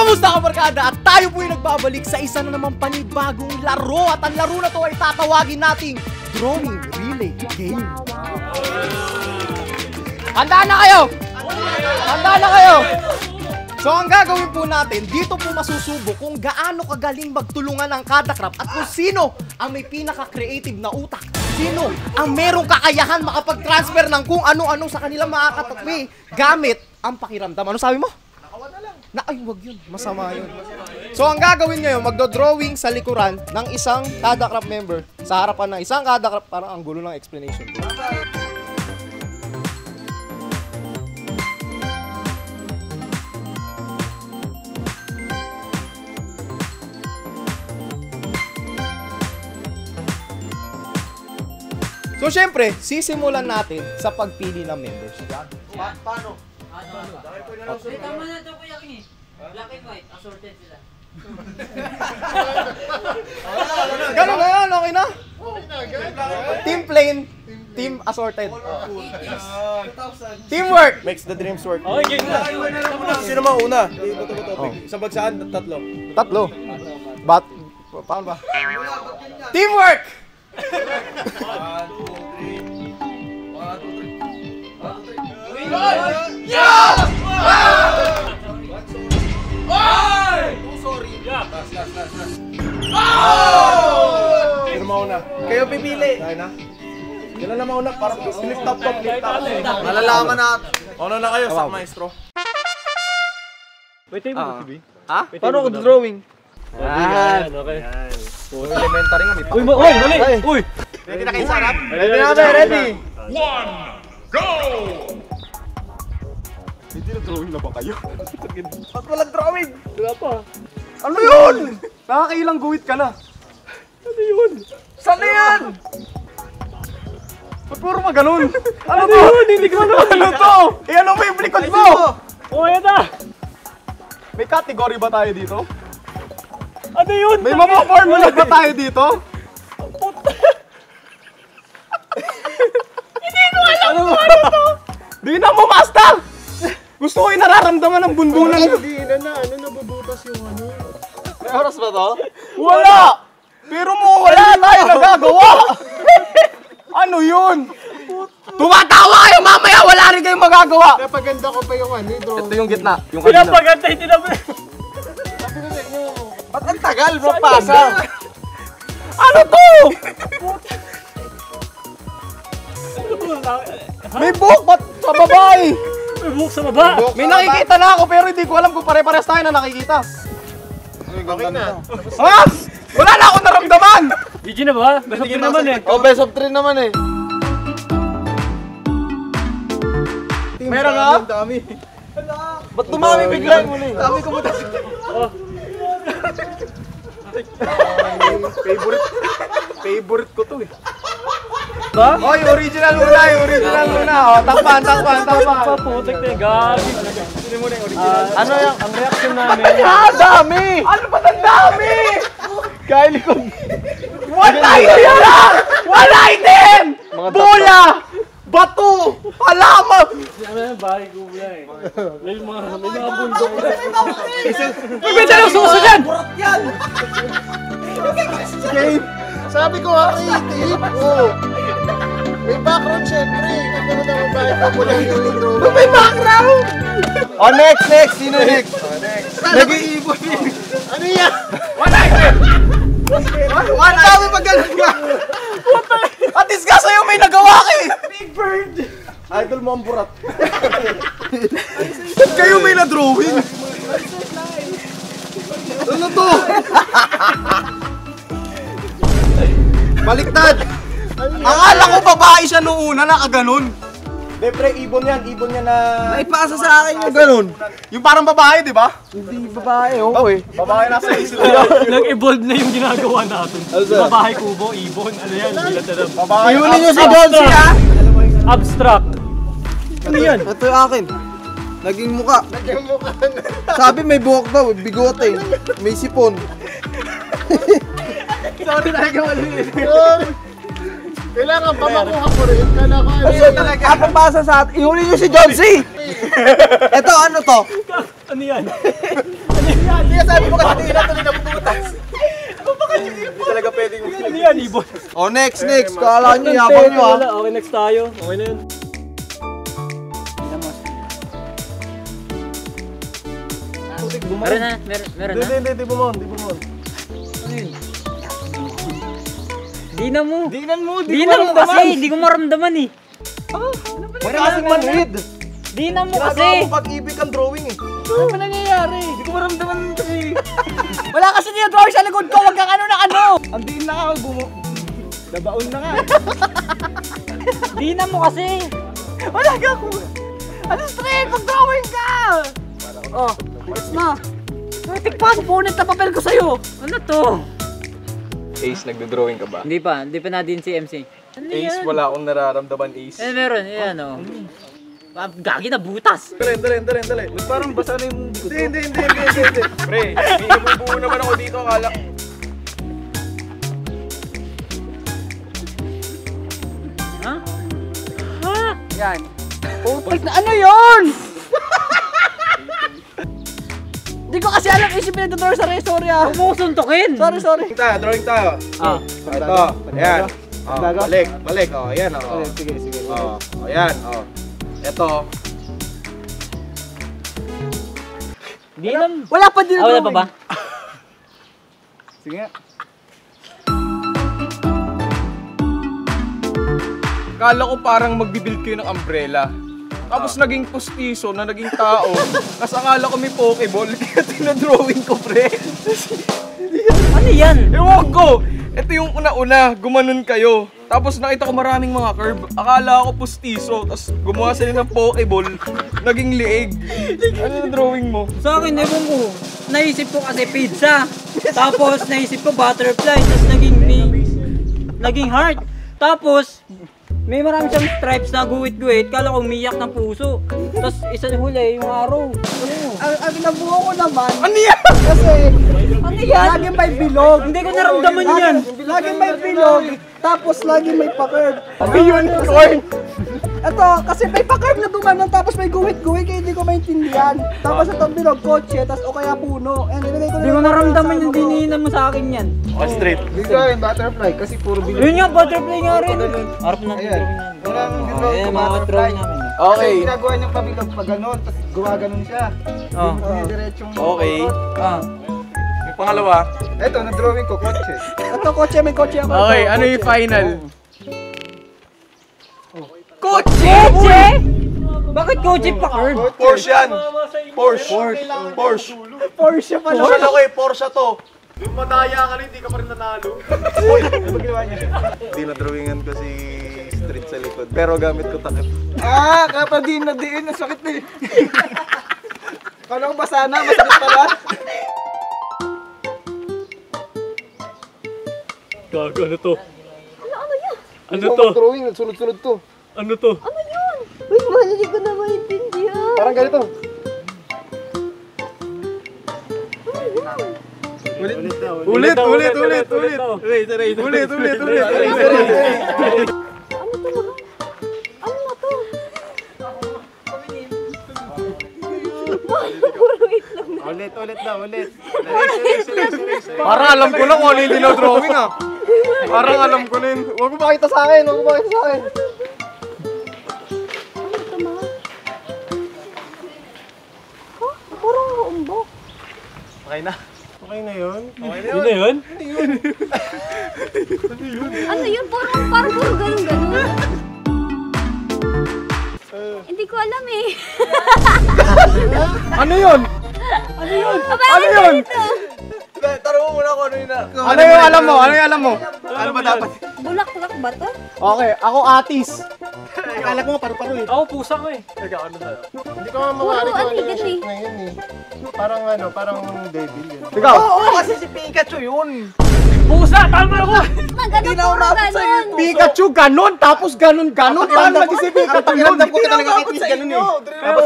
Kamusta ka barkada? At tayo po ay nagbabalik sa isa na naman panibagong laro. At ang laro na to ay tatawagin nating Drawing Relay Game. Handa na kayo! Handa na kayo! So ang gagawin po natin, dito po masusubok kung gaano kagaling magtulungan ang kada craft at kung sino ang may pinaka-creative na utak. Sino ang merong kakayahan makapag-transfer ng kung ano-ano sa kanilang makakatatwi gamit ang pakiramdam. Ano sabi mo? Ay, wag yun. Masama yun. So, ang gagawin ngayon, magdo-drawing sa likuran ng isang kada craft member sa harapan ng isang kada craft. Parang ang gulo ng explanation ko. So, syempre, sisimulan natin sa pagpili ng members. Paano? Tama na ito, Kuya King. Black and white, assorted sila. Ganun na yan, okay na? Team plain, team assorted. Teamwork! Makes the dreams work. Okay, Sino mauna? Isang bagsaan, tatlo. Tatlo. Paano ba? Teamwork! 1, 2, 3. 1, 2, 3. Yeah! Sorry. Last. Sino mauna? Kayo pipili. Kaya na? Kailan na mauna? Parang flip top. Malalaman natin. Ano na kayo, sak maestro? May table mo, TV? Ha? Paano ako drawing? Yan, okay. Elementary nga, may Uy, mali! Uy! Ready na kayo sa harap? Ready na kami, ready! Hindi na drawing na ba kayo? Ba't walang drawing? Wala pa. Ano yun? Nakakailang guhit ka na. Ano yun? Saan na yan? Ba't puro maganon? Ano yun? Hindi ko ano. Ano to? Eh ano mo yung likod mo? Oh, yan na! May category ba tayo dito? Ano yun? May mga formula ba tayo dito? Hindi ko alam kung ano to! Di na mo, master! Gusto ko yung nararamdaman ng bunbunan. Hindi na, nabubutas yung ano. May oras ba to? Wala! Pero mo wala tayo nagagawa! Ano yun? Tumatawa kayo mamaya! Wala rin kayong magagawa! Napaganda ko pa yung ano, drawing. Ito yung gitna. Yung kanina. Pinapagantay, Ba't ang tagal? Mapasa! Ano to? May buhok ba't sa babae? May buhok sa baba! May nakikita na ako pero hindi ko alam kung pare-pares tayo na nakikita. Okay na. Ha? Wala na akong naramdaman! GG na ba? Best of 3 naman eh. Oh, best of 3 naman eh. Meron ka? Dami. Ba't dumami bigla yung muli? Dami ko butas. Favorite ko to eh. Ba? Oy, original muna, original muna. Oh, takpan. Putik na yung gabi. Ano yung ang reaction namin? Dami! Ano ba ang dami? Kaya likod. One item lang! One item! Bola! Bato! Halaman! Ano yan? Bahay ko eh. May mga bundok. May ganda ng suso dyan! Sabi ko nga creative. Oh. May background syempre. Ganda mo naman bahay ko mula yung drawing. May background! Oh, next. Sino next? Nag-iibon. Ano yan? One item! One item! Magaling nga! At least ka sa'yo may nagawa ka eh! Big Bird! Idol mo ang burat. Ba't kayo may na-drawing? Ano to? Baliktad! Akala ko babae siya noong una, nakaganon. De, pre, ibon yan na... Naipasa sa akin yung ganun. Yung parang babae, di ba? Hindi babae, oo eh. Babae nasa isip. Nag-evolve na yung ginagawa natin. Babae kubo, ibon, ano yan? Babae. Iunin nyo si Gonzi ha! Abstract. Ano yan? Ito yung akin. Naging muka. Sabi may buhok daw, bigote. May sipon. Sorry na, Kailangan pa makuha ko rin. Kailangan ko Ayun talaga. Ako pasa sa atin. Ihuli niyo si John C. Ito, ano to? Ano yan? Kaya sabi mo kasi hindi na ito nabubutas. Hindi talaga pwedeng. Ano yan, ibon? Oh, next. Kala nyo, yapang nyo ha. Okay, next tayo. Okay na yun. Meron na, meron na. Hindi bumon. Dinan mo. Dinan mo Kasi, hindi ko maramdaman eh. Wala kasing manhid. Dinan mo Ginagawa kasi. mo pag-ibig ang drawing eh. Ano ba nangyayari? Hindi ko maramdaman kasi. Wala kasi dinadrawing sa likod ko. Huwag kang ano na ano. Ang diin na nga, nabaon na nga. Dinan mo kasi. Wala ka ako. Ano straight? Mag-drawing ka. Oh, tigas na. Tikpan, punit na papel ko sa'yo. Ano to? Ace, nagdo-drawing ka ba? Hindi pa na din si MC. Ano Ace, wala akong nararamdaman, Ace. Meron, yan o. Gagi na butas. Dali. Parang basa na yung dito. Hindi. Pre, may ibubuo naman ako dito, akala. Ha? Ha? Yan. Putik na ano yun? Hindi ko kasi alam isipin na drawer sa sorry ah. Huwag mo suntukin. Sorry. Drawing tayo. Ah. Ito, ayan. Oh, balik. Oh, ayan. Oh. Sige. Oh, ayan. Oh. Ito. Di na. Wala pa din. Wala pa ba? Sige nga. Kala ko parang magbibuild kayo ng umbrella. Tapos naging postiso na naging tao. Tapos akala ko may pokeball. Kaya tinadrawing ko, pre. Ano yan? Ewan ko! Ito yung una-una, gumanon kayo. Tapos nakita ko maraming mga curve. Akala ko postiso. Tapos gumawa sila ng pokeball. Naging liig. Ano yung drawing mo? Sa akin, ewan ko. Naisip ko kasi pizza. Tapos naisip ko butterfly. Tapos naging heart. Tapos may marami siyang stripes na guwit-guwit. Kala ko umiyak ng puso. Tapos isa huli, yung arrow. Ang nabuo ko naman, Ano yan? kasi Ano yan? lagi may bilog. Hindi ko naramdaman yan. Lagi may bilog, tapos lagi may pa-curve. Unicorn! Ito, kasi may pa-curve na gumanon, tapos may guhit-guhit, kaya hindi ko maintindihan. Tapos itong bilog, kotse, tapos o kaya puno. And nilagay ko Hindi ko naramdaman yung dinihinan mo sa akin yan. Straight. Hindi ko yung butterfly kasi puro bilog. Yun nga, butterfly nga rin. Harap na Ayan. Wala nang ginagawa Eh, ko mga butterfly. drawing namin. Okay. Kasi ginagawa niyang pabilog pag ganon, tapos gumaganon siya. Oh. Diretsong Okay. Ah. Yung pangalawa. Eto, na-drawing ko, kotse. Ito, kotse, may kotse ako. Okay, ano yung final? Kotse! Bakit kotse pa curve? Porsche yan! Porsche! Porsche pala. Porsche ako eh, Porsche to! Yung madaya ka rin, hindi ka pa rin nanalo. Uy! Ano ba ginawa niya? Hindi na-drawingan ko si street sa likod, pero gamit ko takip. Kapag di na diin, ang sakit na eh. Kala ko basa na, masakit pala. Gago, ano to? Ano yun? Ano to? Drawing, sunod-sunod to. Ano to? Ano yun? Uy, mahal, hindi ko na maintindihan. Parang ganito. Ulit! Ulit. Ano to ba? Ano na to? Puro itlog na. Ulit. Parang alam ko na kung ano yung dinodrawing ah. Parang alam ko na yun. Huwag mo makita sa akin, Ano to, ma? Huh? Puro umbok. Okay na. Okay na yun. Yun na yun? Ano yun? Parang puro ganun-ganun. Hindi ko alam eh. Ano yun? Ano yun? Tanong mo muna kung ano yun na. Ano yung alam mo? Ano ba dapat? Bulaklak ba to? Okay, ako Atis. Akala ko nga paru-paro eh. Ako pusa ko eh. Hindi ko nga mawari Puro kung ano ano, yung kasi. shape na yun eh. Parang devil yun. Ikaw, Oo, kasi si Pikachu yun. Pusa! Tama ako! Maganda puro ganun. Pikachu ganon, tapos ganon. Paano nag-isip Pikachu yun? Alam ko talaga kitis ganun eh.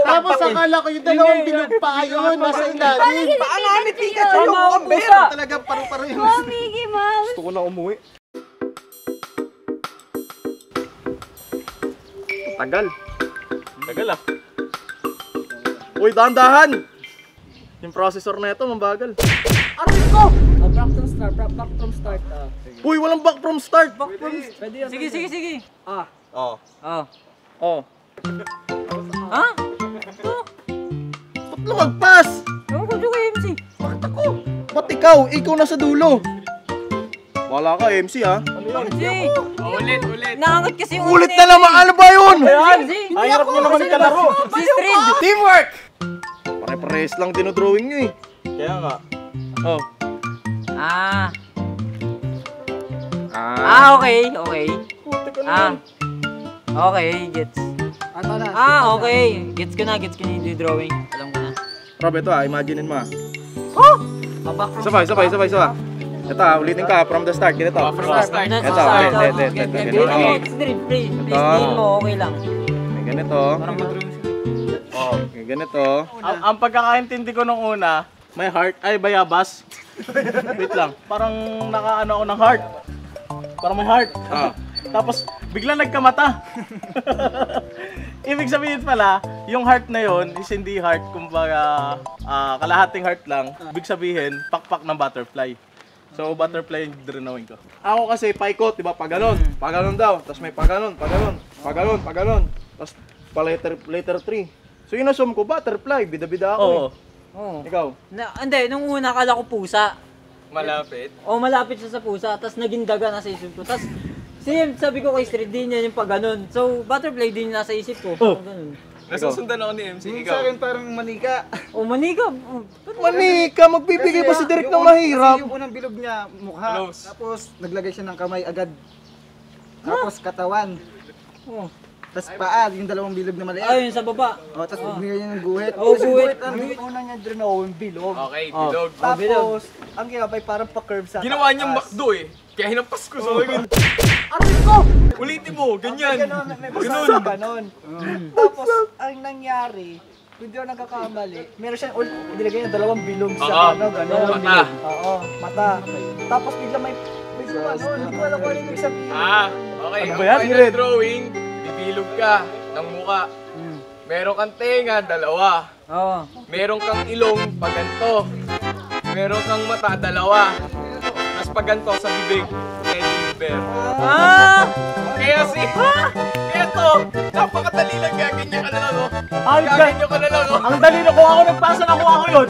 Tapos akala ko yung dalawang bilog pa yun, nasa ilalim. Paano ni Pikachu Tama ako, pusa! Talagang paru-paro yun. Oh, Mickey Mouse. Gusto ko na umuwi. Tagal. Tagal ah. Uy, dahan-dahan! Yung processor na ito, mambagal. Aray ko! Back from start, back from start. Uy, walang back from start! Pwede yan. Sige, sige, sige. Ah. Oh. Oh. Oh. Ha? Ba't lumagpas? Ewan ko dyan kay MC. Bakit ako? Ba't ikaw? Ikaw nasa dulo. Wala ka, MC ha? Kasi, Ulit. naangat kasi yung Ulit na naman! Ano ba yun? MC. Ang hirap nyo naman kalaro. Si Strid. Teamwork! Pare-pares lang dinodrawing nyo eh. Kaya nga. Oh. Ah. Ah, okay. Okay. Ah. Okay, gets. Ano na? Ah, okay. Gets ko na yung drawing. Alam ko na. Rob, ito imaginein mo Babak from Sabay. Ito ulitin ka from the start. Ganito. From the start. Ito, Strid, please. Please, din mo. Okay lang. May ganito. Parang Oh, may ganito. Ang pagkakaintindi ko nung una, may heart, ay bayabas. Wait lang, parang nakaano ako ng heart. Parang may heart. Ah. Tapos biglang nagkamata. Ibig sabihin pala, yung heart na yon is hindi heart, kumbaga kalahating heart lang. Ibig sabihin, pakpak ng butterfly. So butterfly yung drawing ko. Ako kasi paikot, di ba? Pag ganon daw. Tapos may pag ganon. Tapos pa letter 3. So yun assume ko, butterfly. Bida-bida ako Oo. Oo. Ikaw? Hindi, nung una akala ko pusa. Malapit. O malapit siya sa pusa, tapos naging daga nasa isip ko. Tapos sabi ko kay Strid, din yan yung pag ganun. So butterfly din yung nasa isip ko. Ganun. Nasusundan ako ni MC, Sa akin parang manika. O maniga. Manika, magbibigay pa si Derek ng mahirap. Kasi yung unang bilog niya, mukha. Tapos naglagay siya ng kamay agad. Tapos katawan. Oh. Tapos paa, yung dalawang bilog na maliit. Ayun sa baba. Oh, tapos binigay niya ng guhit. Oh, guhit. Ang una niya drawing bilog. Okay, bilog. Tapos, ang ginapay parang pa-curve sa Ginawa niyang McDo eh. Kaya hinampas ko sa akin. Aray ko! Ulitin mo, ganyan. Ganon. Tapos, ang nangyari, kung di ako nagkakamali, meron siya, nilagay niya dalawang bilog sa ano, gano'n. Mata. Oo, mata. Tapos bigla may ano, hindi ko alam kung ano yung sabihin. Okay. Ano ba yan? Final drawing, bibilog ka ng muka. Meron kang tenga, dalawa. Oo. Meron kang ilong, paganto. Meron kang mata, dalawa. Tapos paganto sa bibig, teddy bear. Ah! Kaya eto, napakadali lang gaganyan ka na lang, oh. Gaganyan ka na lang, oh. Ang dali na kung ako nagpasa, nakuha ko yun.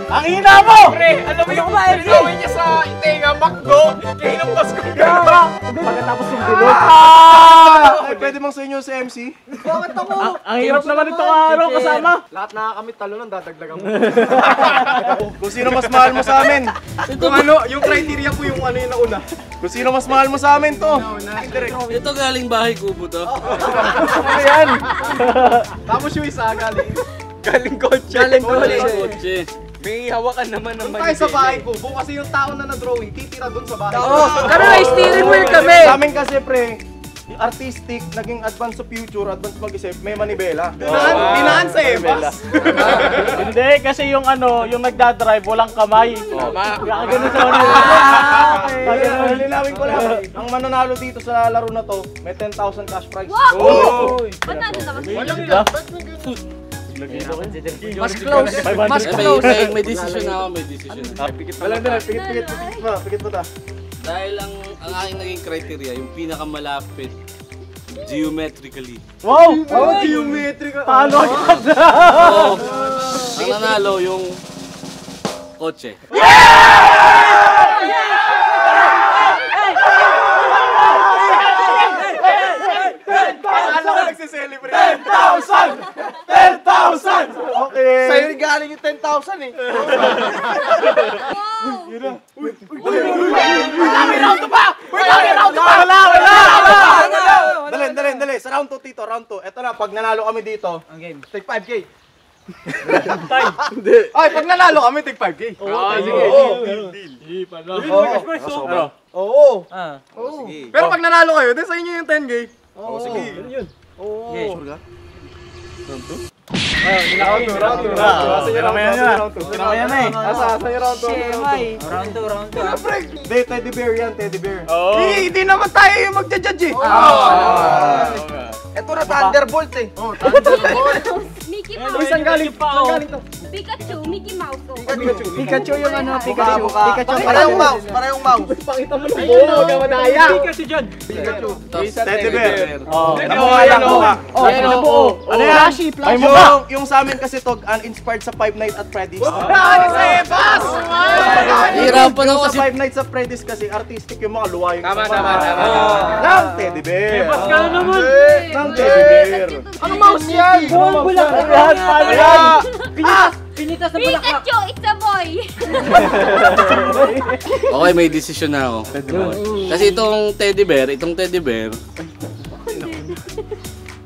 Ang hina mo! Pre, alam mo yung gawin niya sa tenga, makdo, kaya hinampas ko gano'n. Pagkatapos yung bilog. Ay, pwede bang sa inyo si MC? Bakit ako? Ang hirap naman ito kasama. Lahat nakakamit talo nun, dadagdagan mo. Kung sino mas mahal mo sa amin. Kung ano, yung criteria ko yung ano yung nauna. Kung sino mas mahal mo sa amin to. Ito galing bahay kubo to. Ano yan? Tapos yung isa, Galing kotse. kotse. May hawakan naman ng Kung tayo sa bahay ko, kasi yung tao na na-drawing, titira dun sa bahay. Karoon na steering wheel kami! Sa amin kasi pre, yung artistic, naging advance sa future, advance mag-isip, may manibela. Dinaan sa Evas. Hindi, kasi yung ano, yung nagdadrive, walang kamay. Tama. Kaya ganun sa una. Lilinawin ko lang. Ang mananalo dito sa laro na to, may 10,000 cash prize. Wow! Panalo na kasi. Mas close. Mas close. May decision na ako, may decision. Wala na, pikit mo ta. Dahil ang aking naging criteria, yung pinakamalapit geometrically. Wow! Geometric. Paano agad? So, ang nanalo yung kotse. Akala ko nagsiselebrate. 10,000! 10,000! Okay. Sa'yo galing yung 10,000 eh. Dali. Sa round 2, Tito. Round 2. Ito na, pag nanalo kami dito, Ang game. Take 5K. Ay, pag nanalo kami, take 5K. Oo. Ah. Pero pag nanalo kayo, din sa inyo yung 10K. Oo, sige. Okay. Kinamayan na eh. Asa yung round 2? Round 2, round 2. Hindi, teddy bear yan, teddy bear. Hindi naman tayo yung magja-judge eh. Ito na Thunderbolt eh. Mickey Mouse. Saan galing to? Pikachu, Mickey Mouse. Pikachu yung ano, Pikachu. Pikachu. Parehong mouse, parehong mouse. Pakita mo ng buo, huwag ka madaya. Pikachu dyan. Teddy bear. Nabuha yan, nabuha. Ano yan? Flashy, Ay mo yung sa amin kasi to inspired sa Five Nights at Freddy's. Hirapan ako Sa kasi. Five Nights at Freddy's kasi artistic yung mga luwa yung Tama. Ng teddy bear. Ka naman. Ng teddy bear. Ano mouse yan? Buong bulaklak. Paano yan? Pinitas na bulaklak. Pikachu, it's a boy. Okay, may desisyon na ako. Kasi itong teddy bear,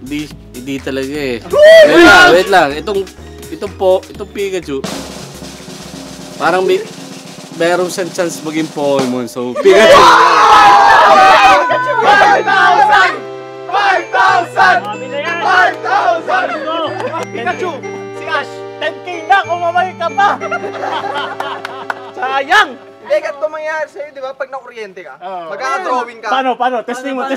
hindi talaga eh. Wait lang. Itong Pikachu, parang meron siyang chance maging Pokemon. So, Pikachu. 5,000! Pikachu! Si Ash! 10k na kung mamay ka pa! Sayang! Hindi, ganito mangyayari sa'yo, di ba? Pag nakuryente ka, magkaka-drawing ka. Paano? Testing mo.